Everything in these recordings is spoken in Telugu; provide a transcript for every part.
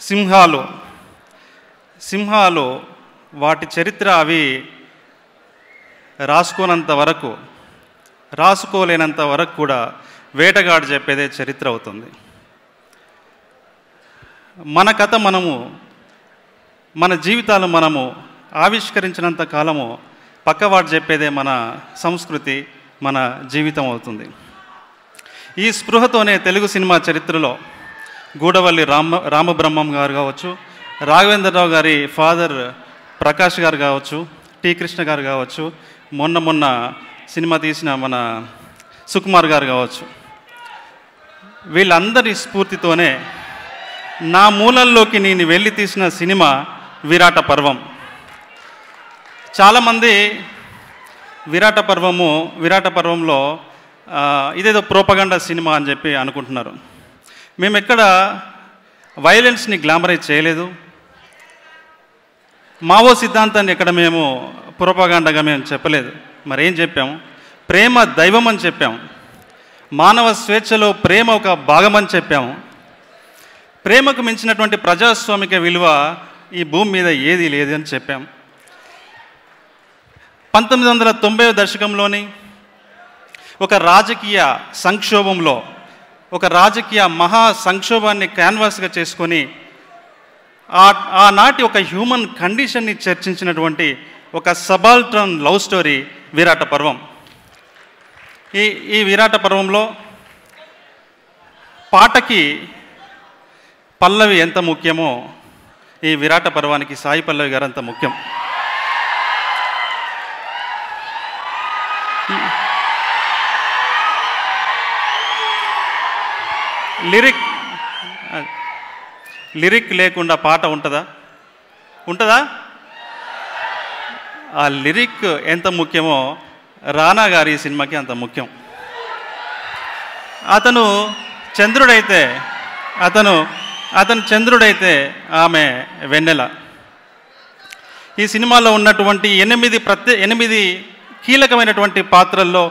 సింహాలు సింహాలు వాటి చరిత్ర అవి రాసుకోలేనంత వరకు కూడా వేటగాడు చెప్పేదే చరిత్ర అవుతుంది. మన కథ మన జీవితాలు మనము ఆవిష్కరించినంత కాలము పక్కవాడు చెప్పేదే మన సంస్కృతి, మన జీవితం అవుతుంది. ఈ స్పృహతోనే తెలుగు సినిమా చరిత్రలో గూడవల్లి రామబ్రహ్మం గారు కావచ్చు, రాఘవేంద్రరావు గారి ఫాదర్ ప్రకాష్ గారు కావచ్చు, టి కృష్ణ గారు కావచ్చు, మొన్న సినిమా తీసిన మన సుకుమార్ గారు కావచ్చు, వీళ్ళందరి స్ఫూర్తితోనే నా మూలల్లోకి నేను వెళ్ళి తీసిన సినిమా విరాట పర్వం. చాలామంది విరాట పర్వంలో ఇదేదో ప్రోపగండా సినిమా అని చెప్పి అనుకుంటున్నారు. మేము ఎక్కడ వైలెన్స్ని గ్లామరైజ్ చేయలేదు, మావో సిద్ధాంతాన్ని ఎక్కడ మేము ప్రోపగండాగా మేము చెప్పలేదు. మరేం చెప్పాము? ప్రేమ దైవం అని చెప్పాము, మానవ స్వేచ్ఛలో ప్రేమ ఒక భాగమని చెప్పాము. ప్రేమకు మించినటువంటి ప్రజాస్వామిక విలువ ఈ భూమి మీద ఏది లేదు అని చెప్పాం. 1990 దశకంలోని ఒక రాజకీయ సంక్షోభంలో, ఒక రాజకీయ మహా సంక్షోభాన్ని క్యాన్వాస్గా చేసుకొని ఆనాటి ఒక హ్యూమన్ కండిషన్ని చర్చించినటువంటి ఒక సబాల్టర్న్ లవ్ స్టోరీ విరాట పర్వం. ఈ విరాట పర్వంలో పాటకి పల్లవి ఎంత ముఖ్యమో ఈ విరాట పర్వానికి సాయి పల్లవి గారు అంత ముఖ్యం. లిరిక్ లేకుండా పాట ఉంటుందా? ఆ లిరిక్ ఎంత ముఖ్యమో రానా గారి సినిమాకి అంత ముఖ్యం. అతను చంద్రుడైతే ఆమె వెన్నెల. ఈ సినిమాలో ఉన్నటువంటి 8 కీలకమైనటువంటి పాత్రల్లో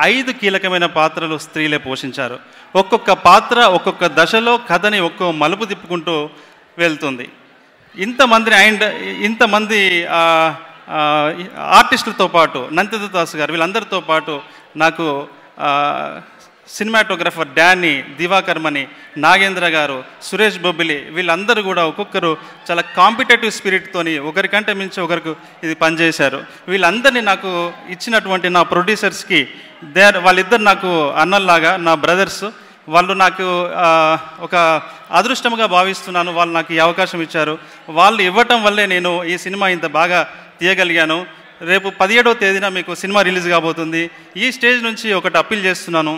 5 కీలకమైన పాత్రలు స్త్రీలే పోషించారు. ఒక్కొక్క పాత్ర ఒక్కొక్క దశలో కథని ఒక్కో మలుపు తిప్పుకుంటూ వెళ్తుంది. ఇంతమంది ఆర్టిస్టులతో పాటు నందిత దాస్ గారు, వీళ్ళందరితో పాటు నాకు సినిమాటోగ్రఫర్ డానీ, దివాకర్మణి, నాగేంద్ర గారు, సురేష్ బొబ్బిలి, వీళ్ళందరూ కూడా ఒక్కొక్కరు చాలా కాంపిటేటివ్ స్పిరిట్తోని ఒకరికంటే మించి ఒకరికి ఇది పనిచేశారు. వీళ్ళందరినీ నాకు ఇచ్చినటువంటి నా ప్రొడ్యూసర్స్కి వాళ్ళిద్దరు నాకు అన్నల్లాగా, నా బ్రదర్స్. వాళ్ళు నాకు ఒక అదృష్టంగా భావిస్తున్నాను. వాళ్ళు నాకు ఈ అవకాశం ఇచ్చారు. వాళ్ళు ఇవ్వటం వల్లే నేను ఈ సినిమా ఇంత బాగా తీయగలిగాను. రేపు 17వ తేదీన మీకు సినిమా రిలీజ్ కాబోతుంది. ఈ స్టేజ్ నుంచి ఒకటి అప్పీల్ చేస్తున్నాను.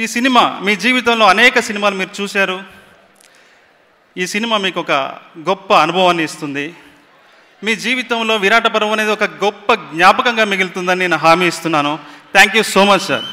ఈ సినిమా మీ జీవితంలో అనేక సినిమాలు మీరు చూశారు. ఈ సినిమా మీకు ఒక గొప్ప అనుభవాన్ని ఇస్తుంది. మీ జీవితంలో విరాట పర్వం అనేది ఒక గొప్ప జ్ఞాపకంగా మిగులుతుందని నేను హామీ ఇస్తున్నాను. Thank you so much sir.